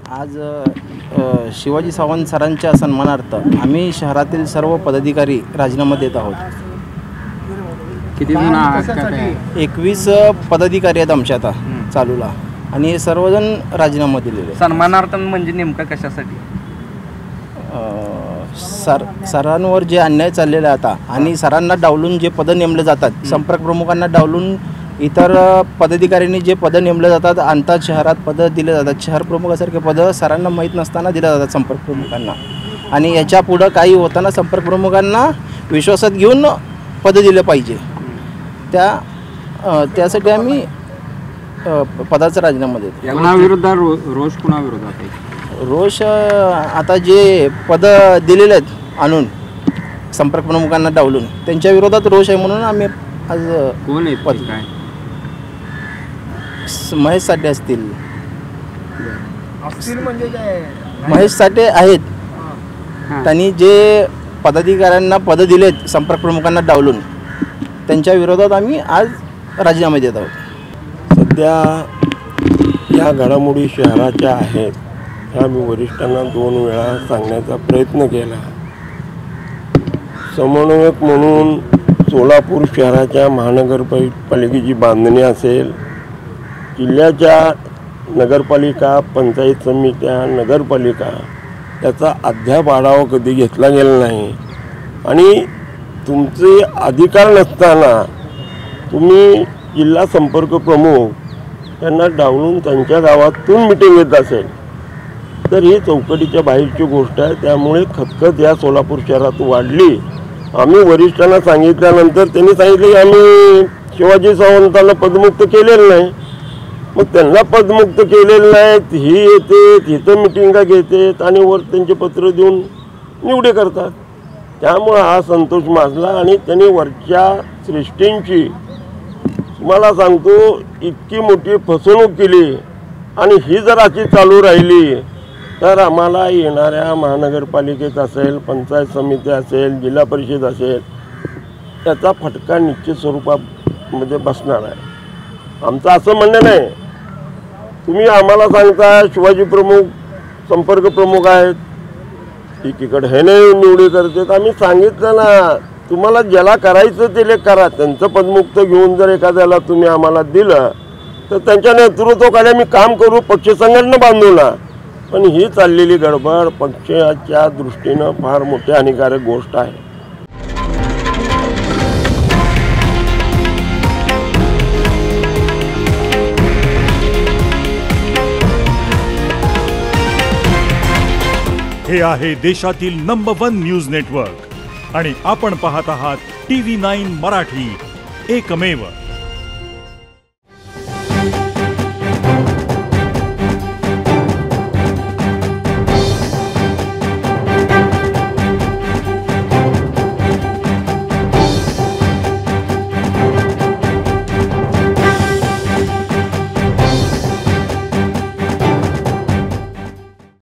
आज शिवाजी सावंत सरांच्या सन्मानार्थ आम्ही शहरातील सर्व पदाधिकारी राजीनामा देत आहोत। किती जण आहात? 21 पदाधिकारी आहेत आमच्या आता चालूला आणि हे सर्वजण राजीनामा दिलेले। सन्मानार्थ म्हणजे नेमका कशासाठी? सरांवर जे अन्याय चाललेला आता आणि सरांना डावलून जे पद नेमले जातात, संपर्क प्रमुखांना डावलून इतर पदाधिकाऱ्यांनी जे पद नेमले जातात, अंतर शहरात पद दिले जातात, शहर प्रमुखासारखे पद सरांना माहीत नसताना दिले जातात संपर्क प्रमुखांना। आणि याच्या पुढं काही होताना संपर्क प्रमुखांना विश्वासात घेऊन पद दिले पाहिजे। त्यासाठी आम्ही पदाचा राजीनामा देतो। कोणाविरोधात रोष? कोणाविरोधात आहे रोष? आता जे पद दिलेले आहेत आणून संपर्क प्रमुखांना डावलून त्यांच्या विरोधात रोष आहे, म्हणून आम्ही आज कोण आहे पद? काय महेश साठे असतील म्हणजे काय? महेश साठे आहेत, त्यांनी जे पदाधिकाऱ्यांना पद दिलेत संपर्क प्रमुखांना डावलून त्यांच्या विरोधात आम्ही आज राजीनामे देत आहोत। सध्या या घडामोडी शहराच्या आहेत, ह्या मी वरिष्ठांना 2 वेळा सांगण्याचा प्रयत्न केला। समन्वयक म्हणून सोलापूर शहराच्या महानगरपालिकेची बांधणी असेल, जिल्ह्याच्या नगरपालिका, पंचायत समित्या, नगरपालिका याचा अद्याप आढावा कधी घेतला गेला नाही। आणि तुमचे अधिकार नसताना तुम्ही जिल्हा संपर्क प्रमुख यांना डावलून त्यांच्या गावातून मिटिंग घेत असेल तर ही चौकटीच्या बाहेरची गोष्ट आहे। त्यामुळे खतखत या सोलापूर शहरात वाढली। आम्ही वरिष्ठांना सांगितल्यानंतर त्यांनी सांगितले की आम्ही शिवाजी सावंतांना पदमुक्त केलेलं नाही। मग त्यांना पदमुक्त केलेलं नाही, ही येते तिथं मिटिंगा घेतात आणि वर त्यांचे पत्र देऊन निवडे करतात। त्यामुळे हा संतोष माजला आणि त्यांनी वरच्या श्रेष्ठींची तुम्हाला सांगतो इतकी मोठी फसवणूक केली। आणि ही जर अशी चालू राहिली तर आम्हाला येणाऱ्या महानगरपालिकेत असेल, पंचायत समिती असेल, जिल्हा परिषद असेल, त्याचा फटका निश्चित स्वरूपामध्ये बसणार आहे। आमचं असं म्हणणं नाही तुम्ही आम्हाला सांगता शिवाजी प्रमुख संपर्क प्रमुख आहेत, एकीकडे हे नाही निवडी करतात। आम्ही सांगितलं ना, तुम्हाला ज्याला करायचं ते करा। त्यांचं पदमुक्त घेऊन जर एखाद्याला तुम्ही आम्हाला दिलं तर त्यांच्या नेतृत्वाखाली आम्ही काम करू, पक्ष संघटना बांधू ना। पण ही चाललेली गडबड पक्षाच्या दृष्टीनं फार मोठी हानिकारक गोष्ट आहे। हे आहे देशातील नंबर 1 न्यूज नेटवर्क आणि आपण पाहत आहात TV9 मराठी, एकमेव।